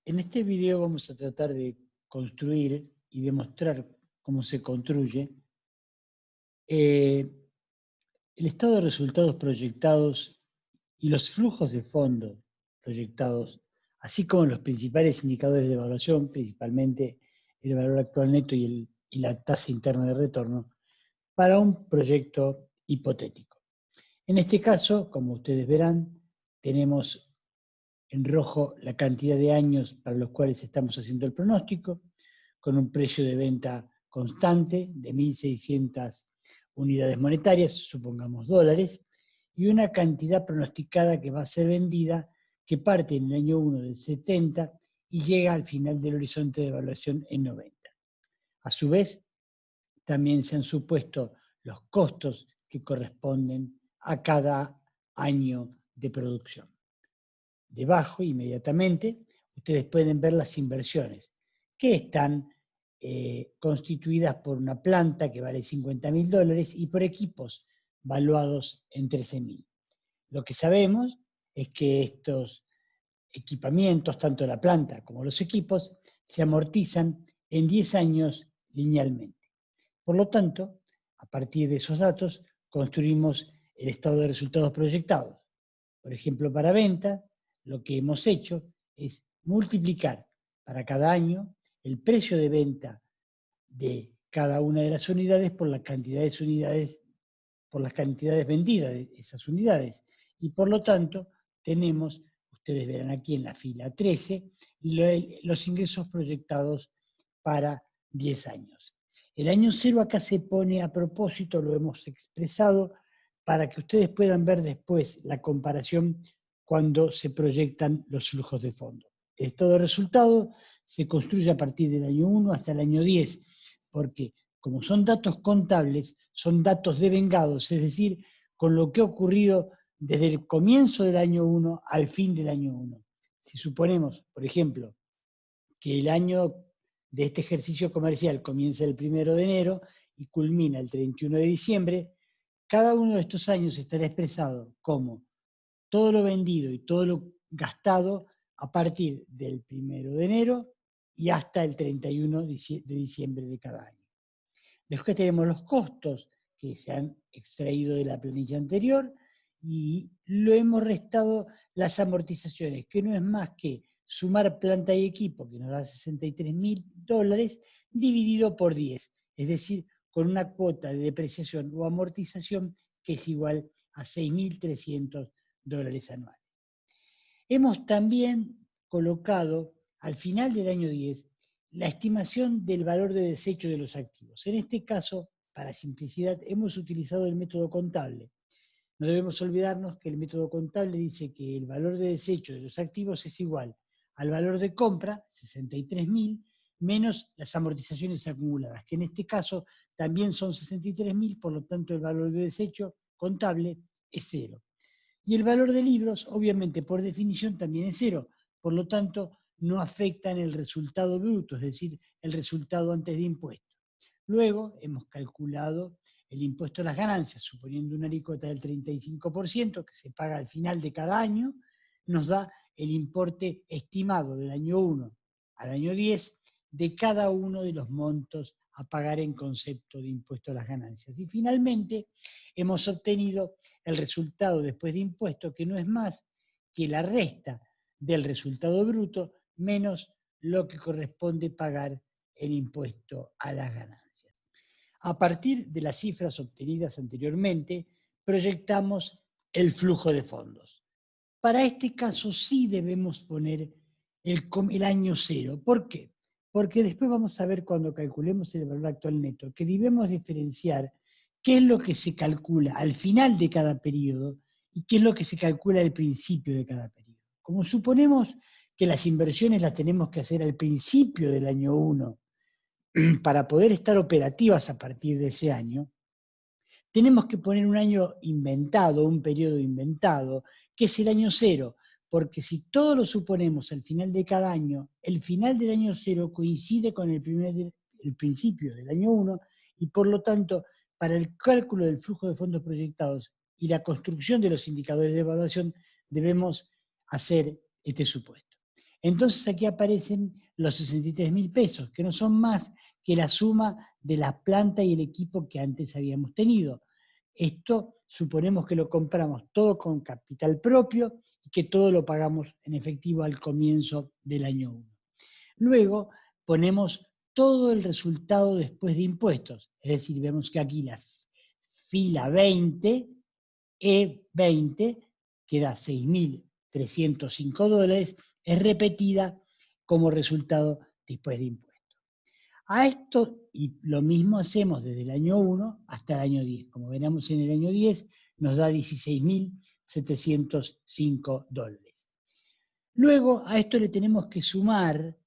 En este video vamos a tratar de construir y demostrar cómo se construye el estado de resultados proyectados y los flujos de fondo proyectados, así como los principales indicadores de evaluación, principalmente el valor actual neto y la tasa interna de retorno, para un proyecto hipotético. En este caso, como ustedes verán, tenemos en rojo la cantidad de años para los cuales estamos haciendo el pronóstico, con un precio de venta constante de 1.600 unidades monetarias, supongamos dólares, y una cantidad pronosticada que va a ser vendida, que parte en el año 1 del 70 y llega al final del horizonte de evaluación en 90. A su vez, también se han supuesto los costos que corresponden a cada año de producción. Debajo, inmediatamente, ustedes pueden ver las inversiones, que están constituidas por una planta que vale $50.000 y por equipos valuados en $13.000. Lo que sabemos es que estos equipamientos, tanto la planta como los equipos, se amortizan en 10 años linealmente. Por lo tanto, a partir de esos datos, construimos el estado de resultados proyectados. Por ejemplo, para venta, lo que hemos hecho es multiplicar para cada año el precio de venta de cada una de las unidades por las cantidades vendidas de esas unidades. Y por lo tanto, tenemos, ustedes verán aquí en la fila 13, los ingresos proyectados para 10 años. El año 0 acá se pone a propósito, lo hemos expresado, para que ustedes puedan ver después la comparación cuando se proyectan los flujos de fondo. El estado de resultado se construye a partir del año 1 hasta el año 10, porque como son datos contables, son datos devengados, es decir, con lo que ha ocurrido desde el comienzo del año 1 al fin del año 1. Si suponemos, por ejemplo, que el año de este ejercicio comercial comienza el 1 de enero y culmina el 31 de diciembre, cada uno de estos años estará expresado como todo lo vendido y todo lo gastado a partir del 1 de enero y hasta el 31 de diciembre de cada año. Después tenemos los costos que se han extraído de la planilla anterior y lo hemos restado las amortizaciones, que no es más que sumar planta y equipo, que nos da $63.000, dividido por 10, es decir, con una cuota de depreciación o amortización que es igual a $6.300 anuales. Hemos también colocado al final del año 10 la estimación del valor de desecho de los activos. En este caso, para simplicidad, hemos utilizado el método contable. No debemos olvidarnos que el método contable dice que el valor de desecho de los activos es igual al valor de compra, 63.000, menos las amortizaciones acumuladas, que en este caso también son 63.000, por lo tanto el valor de desecho contable es 0. Y el valor de libros, obviamente, por definición, también es 0. Por lo tanto, no afectan el resultado bruto, es decir, el resultado antes de impuestos. Luego, hemos calculado el impuesto a las ganancias, suponiendo una alícuota del 35%, que se paga al final de cada año, nos da el importe estimado del año 1 al año 10 de cada uno de los montos a pagar en concepto de impuesto a las ganancias. Y finalmente, hemos obtenido el resultado después de impuestos, que no es más que la resta del resultado bruto menos lo que corresponde pagar el impuesto a las ganancias. A partir de las cifras obtenidas anteriormente, proyectamos el flujo de fondos. Para este caso sí debemos poner el año 0. ¿Por qué? Porque después vamos a ver cuando calculemos el valor actual neto que debemos diferenciar qué es lo que se calcula al final de cada periodo y qué es lo que se calcula al principio de cada periodo. Como suponemos que las inversiones las tenemos que hacer al principio del año 1 para poder estar operativas a partir de ese año, tenemos que poner un año inventado, un periodo inventado, que es el año 0, porque si todo lo suponemos al final de cada año, el final del año 0 coincide con el principio del año 1 y por lo tanto, para el cálculo del flujo de fondos proyectados y la construcción de los indicadores de evaluación, debemos hacer este supuesto. Entonces aquí aparecen los 63.000 pesos, que no son más que la suma de la planta y el equipo que antes habíamos tenido. Esto suponemos que lo compramos todo con capital propio y que todo lo pagamos en efectivo al comienzo del año 1. Luego ponemos todo el resultado después de impuestos, es decir, vemos que aquí la fila 20, E20, que da $6.305, es repetida como resultado después de impuestos. A esto, y lo mismo hacemos desde el año 1 hasta el año 10. Como veremos en el año 10, nos da $16.705. Luego, a esto le tenemos que sumar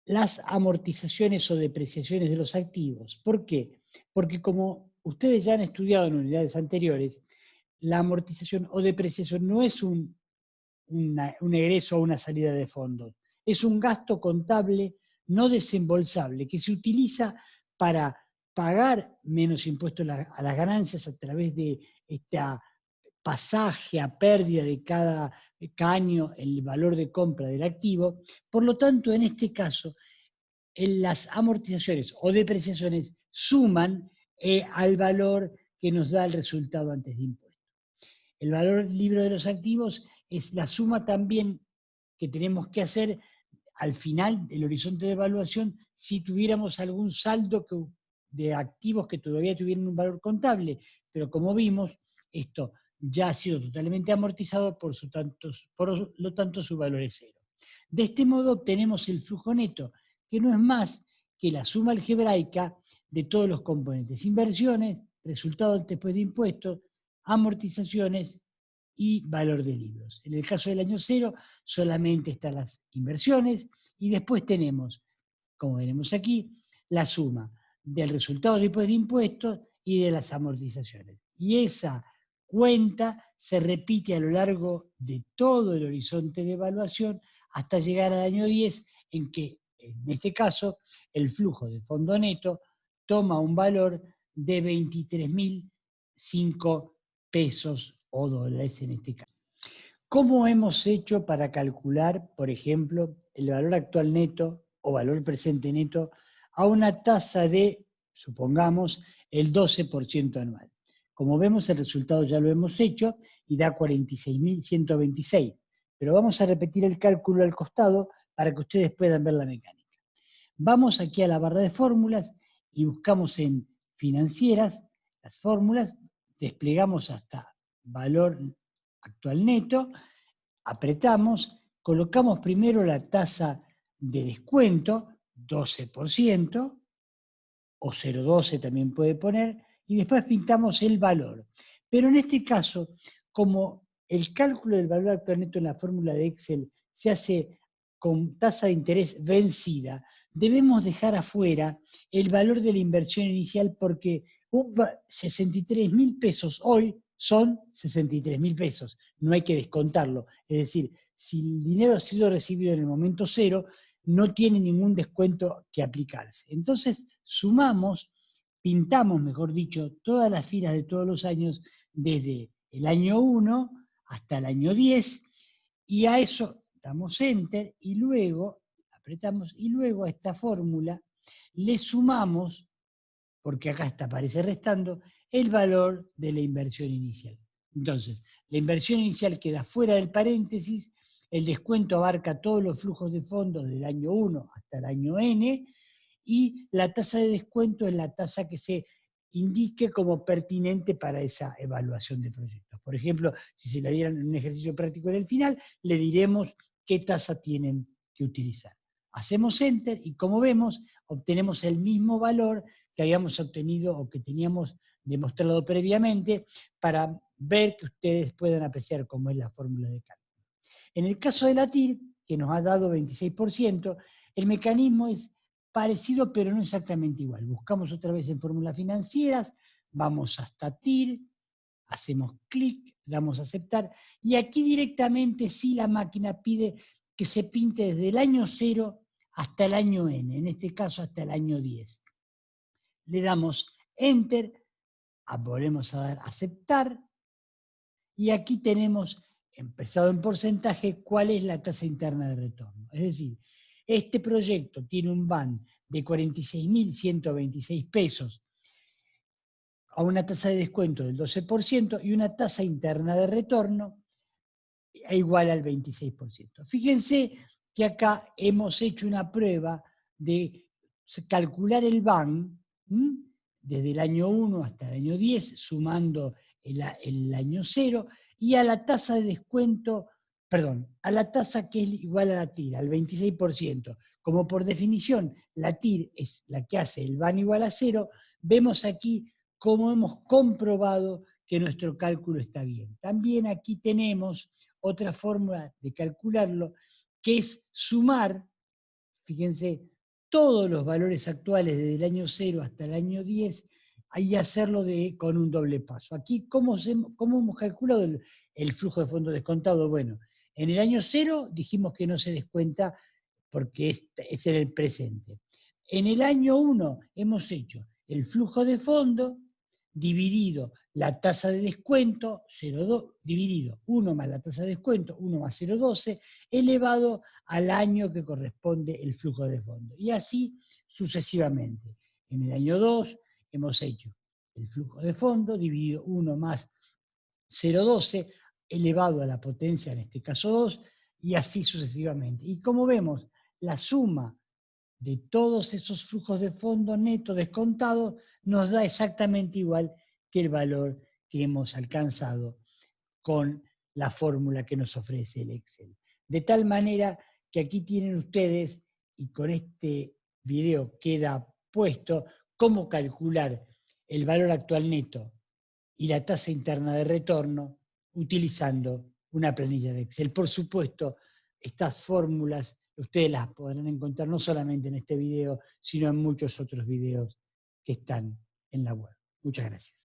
las amortizaciones o depreciaciones de los activos. ¿Por qué? Porque como ustedes ya han estudiado en unidades anteriores, la amortización o depreciación no es un egreso o una salida de fondos, es un gasto contable no desembolsable que se utiliza para pagar menos impuestos a las ganancias a través de este pasaje a pérdida de cada año el valor de compra del activo. Por lo tanto, en este caso, las amortizaciones o depreciaciones suman al valor que nos da el resultado antes de impuestos. El valor libre de los activos es la suma también que tenemos que hacer al final del horizonte de evaluación si tuviéramos algún saldo de activos que todavía tuvieran un valor contable. Pero como vimos, esto ya ha sido totalmente amortizado, por lo tanto su valor es cero. De este modo obtenemos el flujo neto, que no es más que la suma algebraica de todos los componentes: inversiones, resultados después de impuestos, amortizaciones y valor de libros. En el caso del año 0 solamente están las inversiones y después tenemos, como veremos aquí, la suma del resultado después de impuestos y de las amortizaciones. Y esa cuenta se repite a lo largo de todo el horizonte de evaluación hasta llegar al año 10, en que, en este caso, el flujo de fondo neto toma un valor de 23.005 pesos o dólares en este caso. ¿Cómo hemos hecho para calcular, por ejemplo, el valor actual neto o valor presente neto a una tasa de, supongamos, el 12% anual? Como vemos, el resultado ya lo hemos hecho y da 46.126. Pero vamos a repetir el cálculo al costado para que ustedes puedan ver la mecánica. Vamos aquí a la barra de fórmulas y buscamos en financieras las fórmulas, desplegamos hasta valor actual neto, apretamos, colocamos primero la tasa de descuento, 12%, o 0,12 también puede poner, y después pintamos el valor. Pero en este caso, como el cálculo del valor actual neto en la fórmula de Excel se hace con tasa de interés vencida, debemos dejar afuera el valor de la inversión inicial, porque 63.000 pesos hoy son 63.000 pesos, no hay que descontarlo. Es decir, si el dinero ha sido recibido en el momento 0, no tiene ningún descuento que aplicarse. Entonces, sumamos, pintamos, mejor dicho, todas las filas de todos los años, desde el año 1 hasta el año 10, y a eso damos Enter, y luego, apretamos, y luego a esta fórmula le sumamos, porque acá aparece restando, el valor de la inversión inicial. Entonces, la inversión inicial queda fuera del paréntesis, el descuento abarca todos los flujos de fondos del año 1 hasta el año N, y la tasa de descuento es la tasa que se indique como pertinente para esa evaluación de proyectos. Por ejemplo, si se le dieran un ejercicio práctico en el final, le diremos qué tasa tienen que utilizar. Hacemos Enter y, como vemos, obtenemos el mismo valor que habíamos obtenido o que teníamos demostrado previamente, para ver que ustedes puedan apreciar cómo es la fórmula de cálculo. En el caso de la TIR, que nos ha dado 26%, el mecanismo es parecido pero no exactamente igual. Buscamos otra vez en fórmulas financieras, vamos hasta TIR, hacemos clic, damos a aceptar, y aquí directamente sí la máquina pide que se pinte desde el año 0 hasta el año N, en este caso hasta el año 10. Le damos Enter, volvemos a dar a aceptar, y aquí tenemos expresado en porcentaje, cuál es la tasa interna de retorno. Es decir, este proyecto tiene un BAN de 46.126 pesos a una tasa de descuento del 12% y una tasa interna de retorno igual al 26%. Fíjense que acá hemos hecho una prueba de calcular el BAN desde el año 1 hasta el año 10, sumando el año 0, y a la tasa de descuento, perdón, a la tasa que es igual a la TIR, al 26%. Como por definición la TIR es la que hace el BAN igual a 0, vemos aquí cómo hemos comprobado que nuestro cálculo está bien. También aquí tenemos otra fórmula de calcularlo, que es sumar, fíjense, todos los valores actuales desde el año 0 hasta el año 10 y hacerlo con un doble paso. Aquí, ¿cómo hemos calculado el flujo de fondo descontado? Bueno, en el año 0 dijimos que no se descuenta porque es en el presente. En el año 1 hemos hecho el flujo de fondo dividido la tasa de descuento, 0,2, dividido 1 más la tasa de descuento, 1 más 0,12, elevado al año que corresponde el flujo de fondo. Y así sucesivamente. En el año 2 hemos hecho el flujo de fondo dividido 1 más 0,12, elevado a la potencia, en este caso 2, y así sucesivamente. Y como vemos, la suma de todos esos flujos de fondo neto descontados nos da exactamente igual que el valor que hemos alcanzado con la fórmula que nos ofrece el Excel. De tal manera que aquí tienen ustedes, y con este video queda puesto, cómo calcular el valor actual neto y la tasa interna de retorno utilizando una planilla de Excel. Por supuesto, estas fórmulas ustedes las podrán encontrar no solamente en este video, sino en muchos otros videos que están en la web. Muchas gracias.